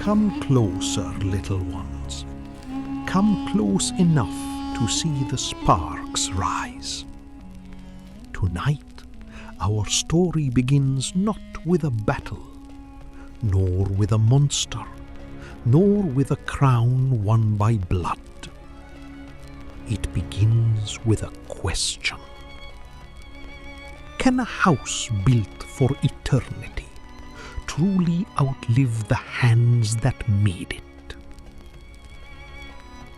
Come closer, little ones. Come close enough to see the sparks rise. Tonight, our story begins not with a battle, nor with a monster, nor with a crown won by blood. It begins with a question. Can a house built for eternity truly outlive the hands that made it?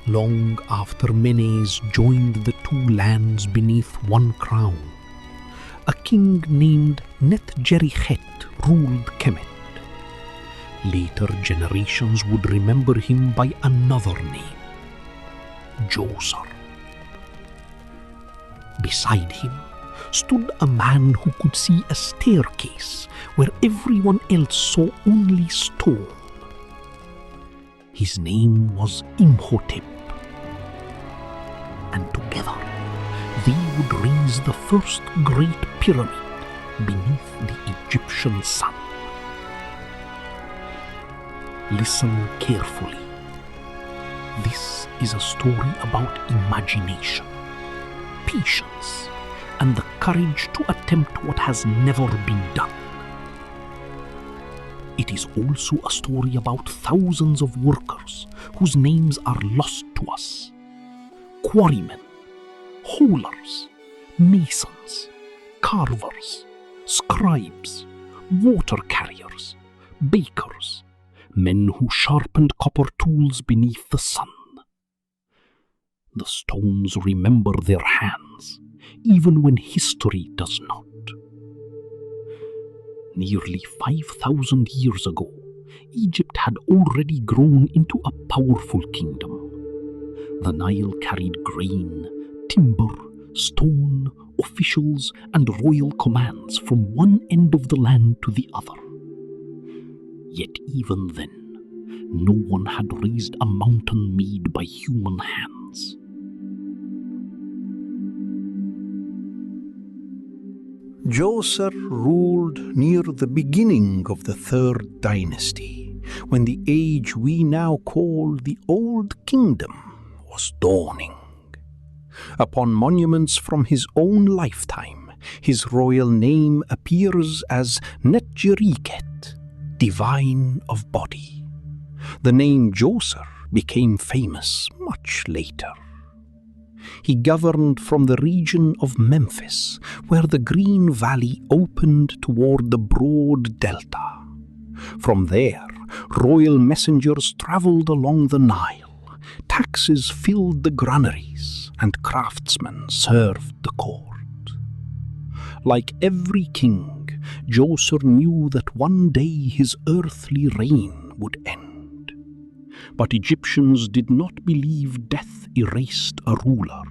Long after Menes joined the two lands beneath one crown, a king named Netjerichet ruled Kemet. Later generations would remember him by another name, Djoser. Beside him stood a man who could see a staircase where everyone else saw only stone. His name was Imhotep. And together they would raise the first Great Pyramid beneath the Egyptian sun. Listen carefully. This is a story about imagination, patience, and the courage to attempt what has never been done. It is also a story about thousands of workers whose names are lost to us. Quarrymen, haulers, masons, carvers, scribes, water carriers, bakers, men who sharpened copper tools beneath the sun. The stones remember their hands, even when history does not. Nearly 5,000 years ago, Egypt had already grown into a powerful kingdom. The Nile carried grain, timber, stone, officials, and royal commands from one end of the land to the other. Yet even then, no one had raised a mountain made by human hands. Djoser ruled near the beginning of the Third Dynasty, when the age we now call the Old Kingdom was dawning. Upon monuments from his own lifetime, his royal name appears as Netjerichet, divine of body. The name Djoser became famous much later. He governed from the region of Memphis, where the green valley opened toward the broad delta. From there, royal messengers traveled along the Nile, taxes filled the granaries, and craftsmen served the court. Like every king, Djoser knew that one day his earthly reign would end. But Egyptians did not believe death erased a ruler.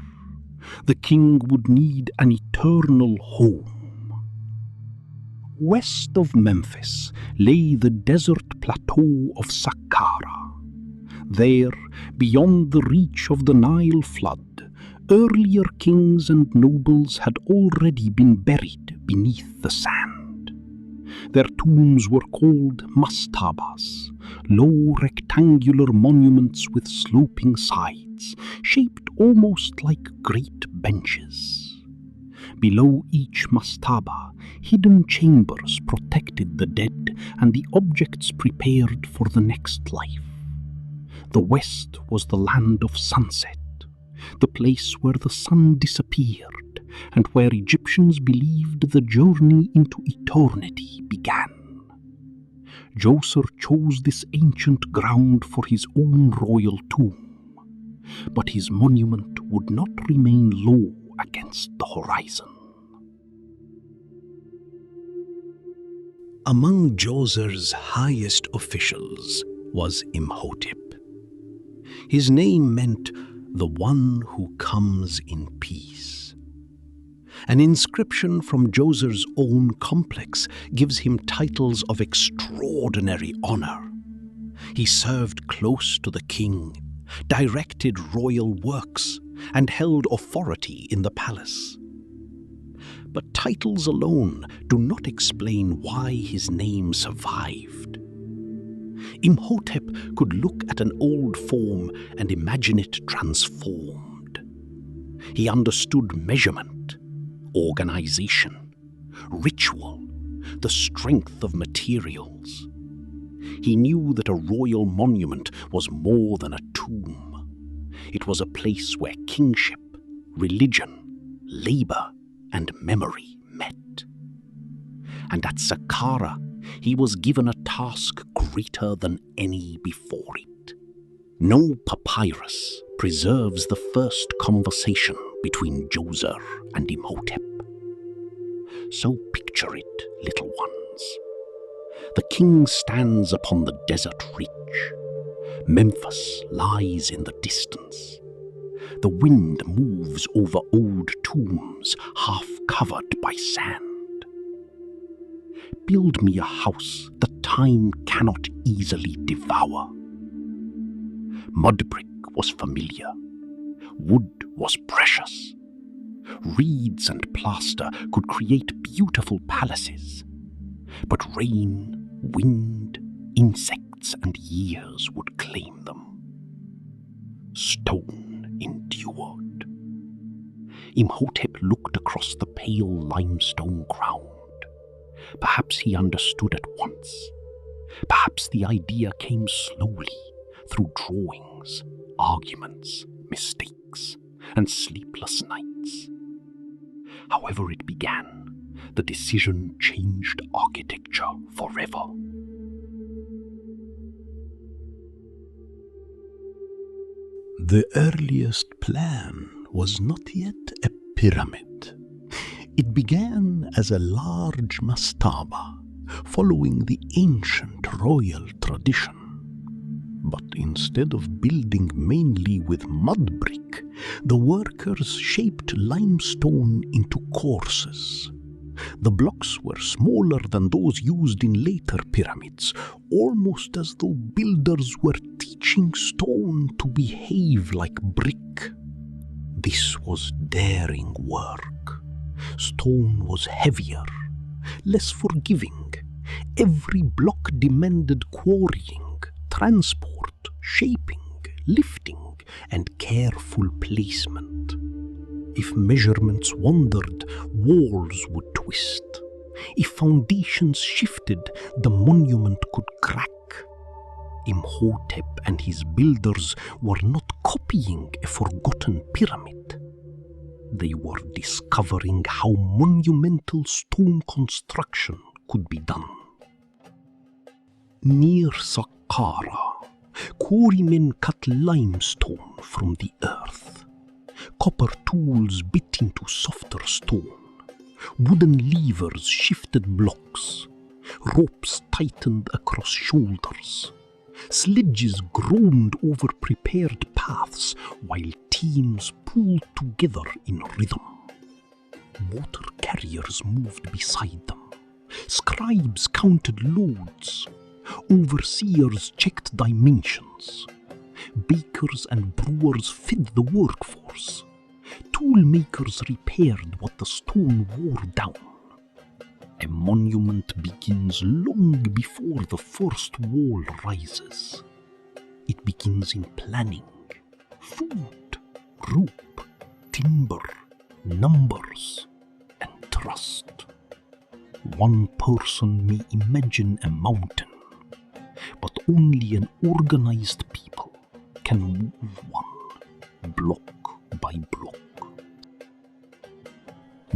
The king would need an eternal home. West of Memphis lay the desert plateau of Saqqara. There, beyond the reach of the Nile flood, earlier kings and nobles had already been buried beneath the sand. Their tombs were called mastabas, low rectangular monuments with sloping sides, shaped almost like great benches. Below each mastaba, hidden chambers protected the dead and the objects prepared for the next life. The west was the land of sunset, the place where the sun disappeared, and where Egyptians believed the journey into eternity began. Djoser chose this ancient ground for his own royal tomb, but his monument would not remain low against the horizon. Among Djoser's highest officials was Imhotep. His name meant the one who comes in peace. An inscription from Djoser's own complex gives him titles of extraordinary honor. He served close to the king, directed royal works, and held authority in the palace. But titles alone do not explain why his name survived. Imhotep could look at an old form and imagine it transformed. He understood measurement, organization, ritual, the strength of materials. He knew that a royal monument was more than a tomb. It was a place where kingship, religion, labor, and memory met. And at Saqqara, he was given a task greater than any before it. No papyrus preserves the first conversation between Djoser and Imhotep. So picture it, little ones. The king stands upon the desert ridge. Memphis lies in the distance. The wind moves over old tombs half covered by sand. Build me a house that time cannot easily devour. Mud brick was familiar. Wood was precious. Reeds and plaster could create beautiful palaces. But rain, wind, insects, and years would claim them. Stone endured. Imhotep looked across the pale limestone ground. Perhaps he understood at once. Perhaps the idea came slowly through drawings, arguments, mistakes, and sleepless nights. However it began, the decision changed architecture forever. The earliest plan was not yet a pyramid. It began as a large mastaba, following the ancient royal tradition. But instead of building mainly with mud brick, the workers shaped limestone into courses. The blocks were smaller than those used in later pyramids, almost as though builders were teaching stone to behave like brick. This was daring work. Stone was heavier, less forgiving. Every block demanded quarrying, transport, shaping, lifting, and careful placement. If measurements wandered, walls would twist. If foundations shifted, the monument could crack. Imhotep and his builders were not copying a forgotten pyramid. They were discovering how monumental stone construction could be done. Near Saqqara, quarrymen cut limestone from the earth. Copper tools bit into softer stone. Wooden levers shifted blocks. Ropes tightened across shoulders. Sledges groaned over prepared paths while teams pulled together in rhythm. Water carriers moved beside them. Scribes counted loads. Overseers checked dimensions. Bakers and brewers fed the workforce. Toolmakers repaired what the stone wore down. A monument begins long before the first wall rises. It begins in planning, food, rope, timber, numbers, and trust. One person may imagine a mountain, but only an organized people can move one, block by block.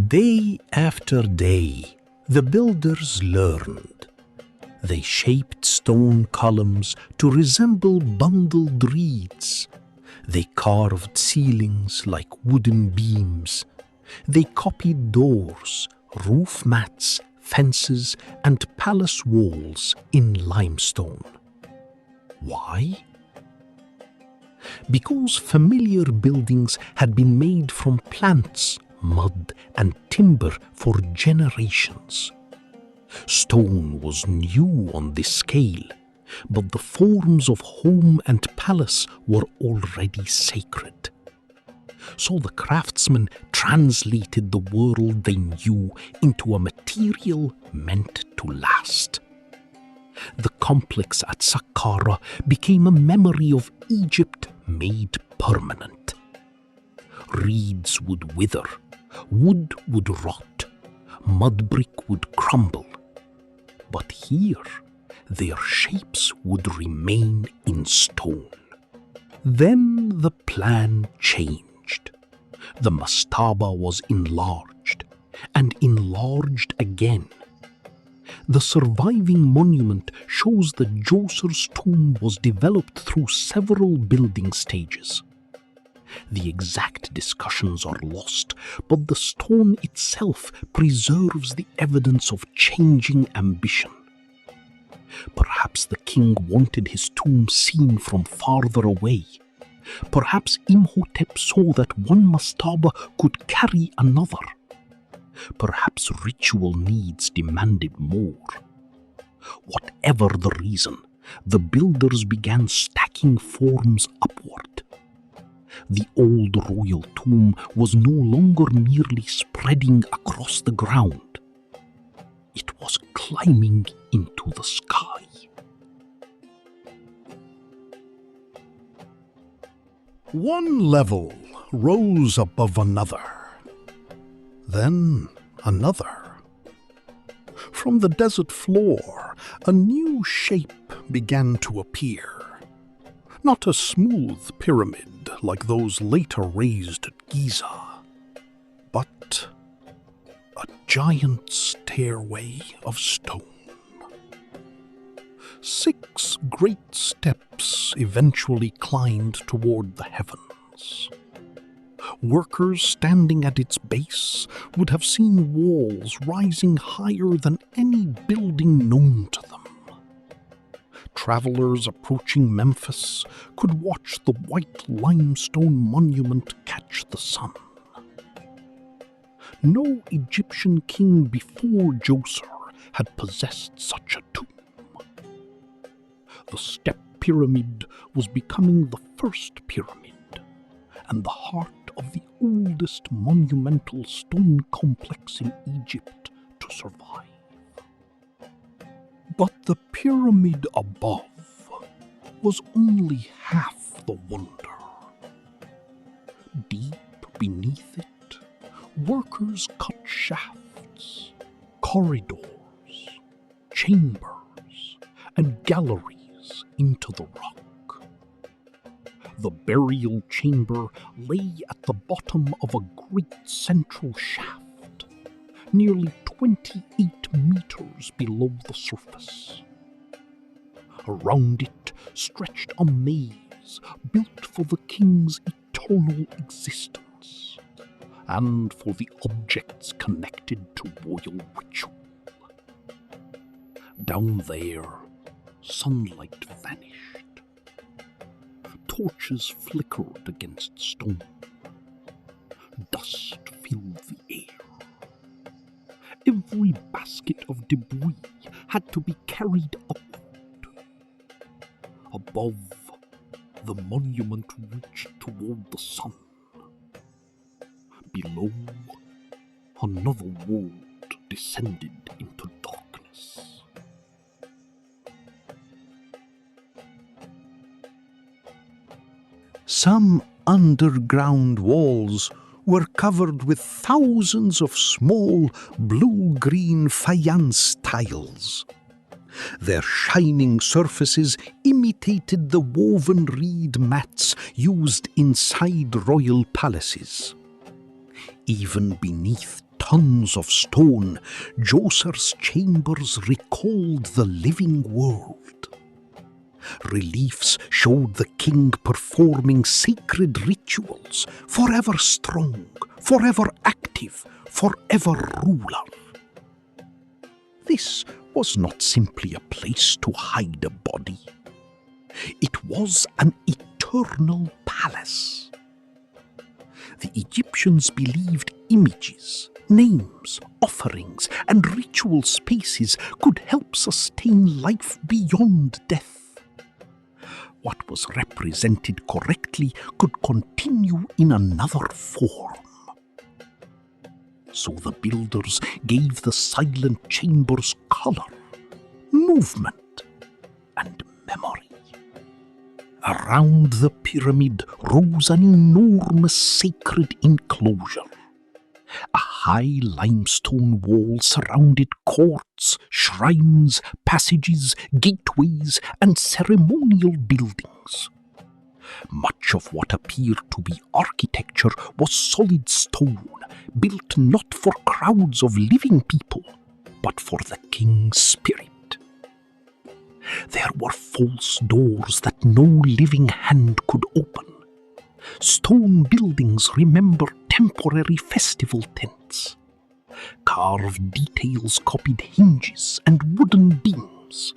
Day after day, the builders learned. They shaped stone columns to resemble bundled reeds. They carved ceilings like wooden beams. They copied doors, roof mats, fences, and palace walls in limestone. Why? Because familiar buildings had been made from plants, mud, and timber for generations. Stone was new on this scale, but the forms of home and palace were already sacred. So the craftsmen translated the world they knew into a material meant to last. The complex at Saqqara became a memory of Egypt made permanent. Reeds would wither, wood would rot, mud brick would crumble. But here, their shapes would remain in stone. Then the plan changed. The mastaba was enlarged, and enlarged again. The surviving monument shows that Djoser's tomb was developed through several building stages. The exact discussions are lost, but the stone itself preserves the evidence of changing ambition. Perhaps the king wanted his tomb seen from farther away. Perhaps Imhotep saw that one mastaba could carry another. Perhaps ritual needs demanded more. Whatever the reason, the builders began stacking forms upward. The old royal tomb was no longer merely spreading across the ground. It was climbing into the sky. One level rose above another, then another. From the desert floor, a new shape began to appear. Not a smooth pyramid like those later raised at Giza, but a giant stairway of stone. 6 great steps eventually climbed toward the heavens. Workers standing at its base would have seen walls rising higher than any building known to them. Travelers approaching Memphis could watch the white limestone monument catch the sun. No Egyptian king before Djoser had possessed such a tomb. The step pyramid was becoming the first pyramid, and the heart of the oldest monumental stone complex in Egypt to survive. But the pyramid above was only half the wonder. Deep beneath it, workers cut shafts, corridors, chambers, and galleries into the rock. The burial chamber lay at the bottom of a great central shaft, nearly 28 meters below the surface. Around it stretched a maze built for the king's eternal existence, and for the objects connected to royal ritual. Down there, sunlight vanished. Torches flickered against stone. Dust filled the air. Every basket of debris had to be carried upward. Above, the monument reached toward the sun. Below, another world descended into darkness. Some underground walls were covered with thousands of small blue-green faience tiles. Their shining surfaces imitated the woven reed mats used inside royal palaces. Even beneath tons of stone, Djoser's chambers recalled the living world. Reliefs showed the king performing sacred rituals, forever strong, forever active, forever ruler. This was not simply a place to hide a body. It was an eternal palace. The Egyptians believed images, names, offerings, and ritual spaces could help sustain life beyond death. What was represented correctly could continue in another form. So the builders gave the silent chambers color, movement, Around the pyramid rose an enormous sacred enclosure. A high limestone wall surrounded courts, shrines, passages, gateways, and ceremonial buildings. Much of what appeared to be architecture was solid stone, built not for crowds of living people, but for the king's spirit. There were false doors that no living hand could open. Stone buildings remember temporary festival tents. Carved details copied hinges and wooden beams.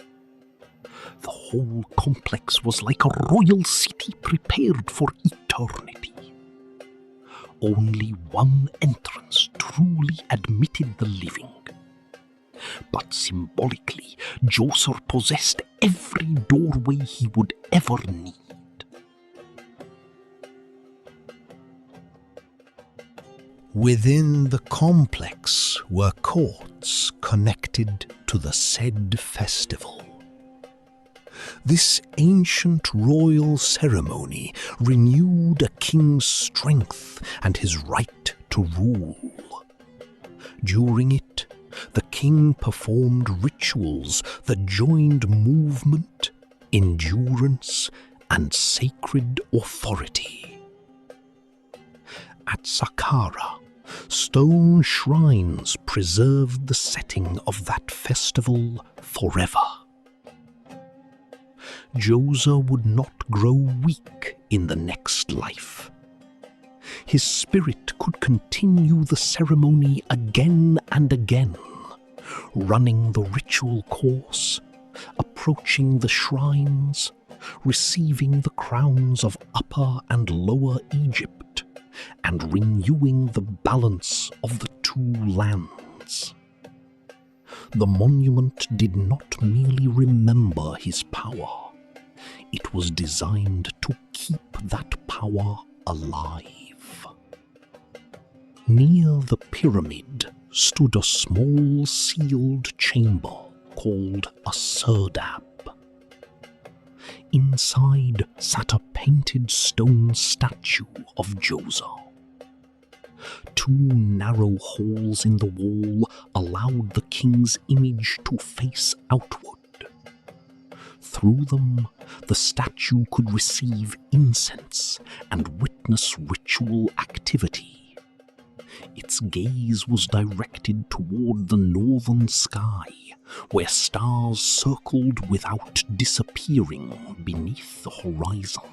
The whole complex was like a royal city prepared for eternity. Only one entrance truly admitted the living. But symbolically, Djoser possessed every doorway he would ever need. Within the complex were courts connected to the said festival. This ancient royal ceremony renewed a king's strength and his right to rule. During it, the king performed rituals that joined movement, endurance, and sacred authority. At Saqqara, stone shrines preserved the setting of that festival forever. Djoser would not grow weak in the next life. His spirit could continue the ceremony again and again, running the ritual course, approaching the shrines, receiving the crowns of Upper and Lower Egypt, and renewing the balance of the two lands. The monument did not merely remember his power. It was designed to keep that power alive. Near the pyramid stood a small sealed chamber called a serdab. Inside sat a painted stone statue of Djoser. Two narrow holes in the wall allowed the king's image to face outward. Through them, the statue could receive incense and witness ritual activity. Its gaze was directed toward the northern sky, where stars circled without disappearing beneath the horizon.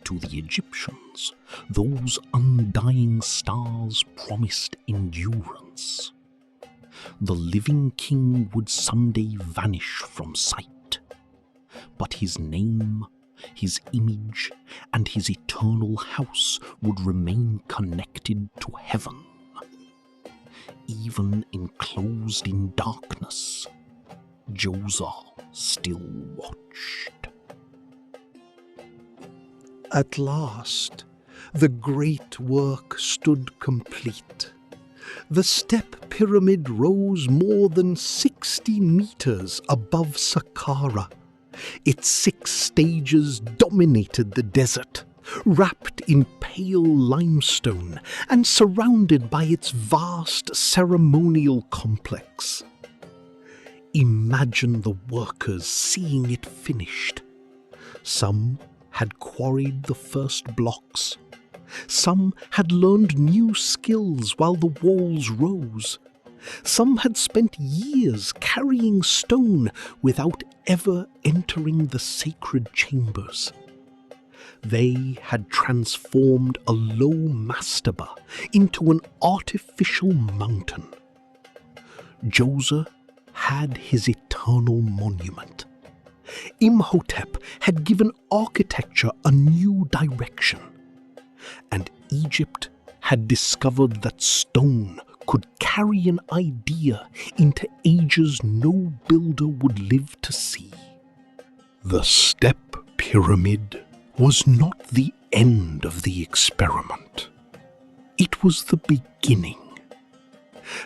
To the Egyptians, those undying stars promised endurance. The living king would someday vanish from sight, but his name, his image, and his eternal house would remain connected to heaven. Even enclosed in darkness, Djoser still watched. At last, the great work stood complete. The step pyramid rose more than 60 meters above Saqqara. Its 6 stages dominated the desert, wrapped in pale limestone and surrounded by its vast ceremonial complex. Imagine the workers seeing it finished. Some had quarried the first blocks. Some had learned new skills while the walls rose. Some had spent years carrying stone without ever entering the sacred chambers. They had transformed a low mastaba into an artificial mountain. Djoser had his eternal monument. Imhotep had given architecture a new direction, and Egypt had discovered that stone could carry an idea into ages no builder would live to see. The step pyramid was not the end of the experiment. It was the beginning.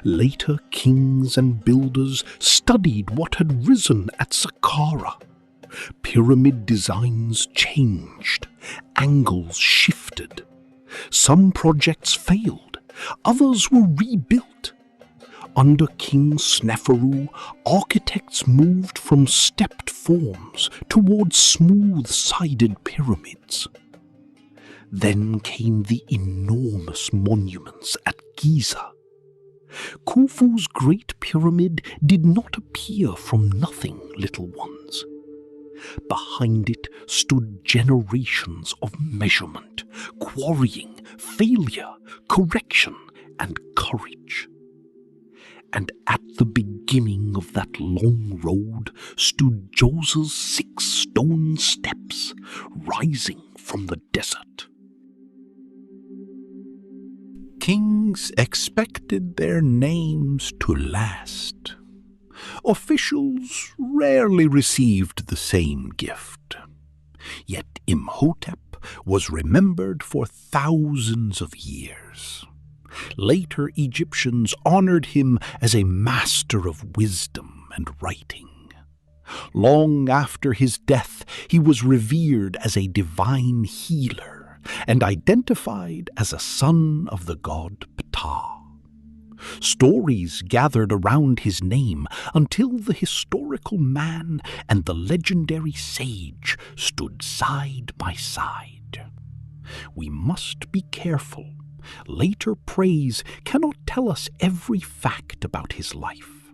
Later kings and builders studied what had risen at Saqqara, Pyramid designs changed, angles shifted. Some projects failed, others were rebuilt. Under King Sneferu, architects moved from stepped forms towards smooth-sided pyramids. Then came the enormous monuments at Giza. Khufu's Great Pyramid did not appear from nothing, little ones. Behind it stood generations of measurement, quarrying, failure, correction, and courage. And at the beginning of that long road stood Djoser's 6 stone steps, rising from the desert. Kings expected their names to last. Officials rarely received the same gift. Yet Imhotep was remembered for thousands of years. Later Egyptians honored him as a master of wisdom and writing. Long after his death, he was revered as a divine healer and identified as a son of the god Ptah. Stories gathered around his name until the historical man and the legendary sage stood side by side. We must be careful. Later praise cannot tell us every fact about his life,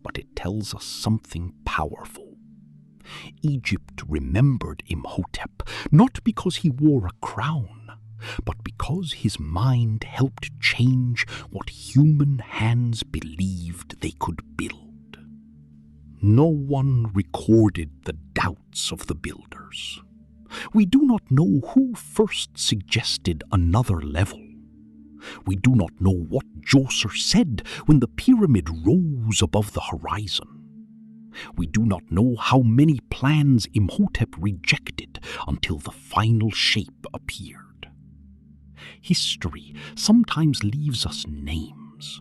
but it tells us something powerful. Egypt remembered Imhotep not because he wore a crown, but because his mind helped change what human hands believed they could build. No one recorded the doubts of the builders. We do not know who first suggested another level. We do not know what Djoser said when the pyramid rose above the horizon. We do not know how many plans Imhotep rejected until the final shape appeared. History sometimes leaves us names.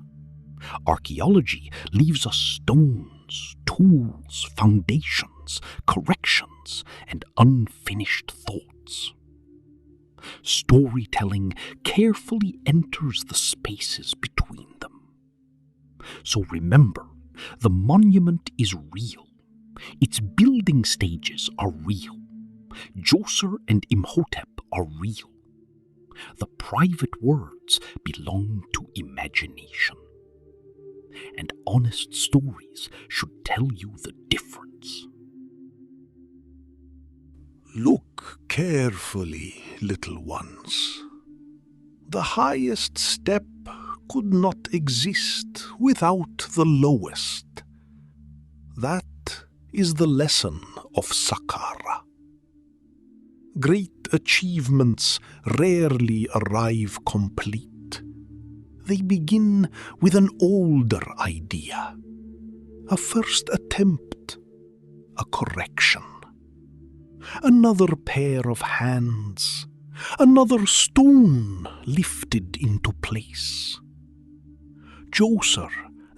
Archaeology leaves us stones, tools, foundations, corrections, and unfinished thoughts. Storytelling carefully enters the spaces between them. So remember, the monument is real. Its building stages are real. Djoser and Imhotep are real. The private words belong to imagination. And honest stories should tell you the difference. Look carefully, little ones. The highest step could not exist without the lowest. That is the lesson of Saqqara. Great achievements rarely arrive complete. They begin with an older idea, a first attempt, a correction. Another pair of hands, another stone lifted into place. Djoser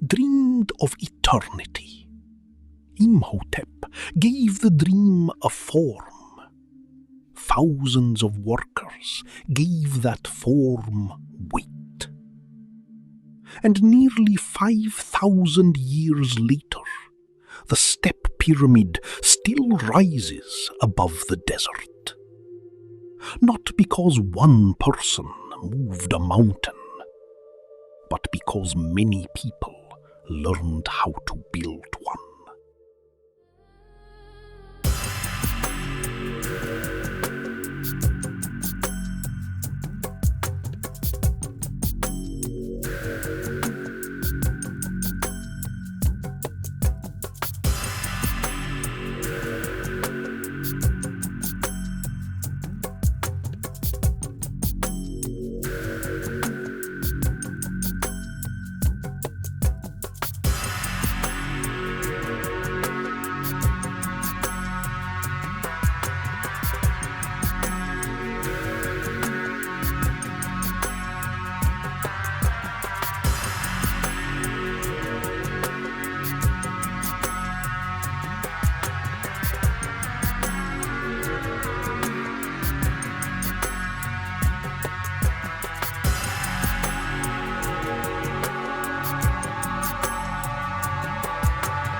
dreamed of eternity. Imhotep gave the dream a form. Thousands of workers gave that form weight. And nearly 5,000 years later, the step pyramid still rises above the desert. Not because one person moved a mountain, but because many people learned how to build one.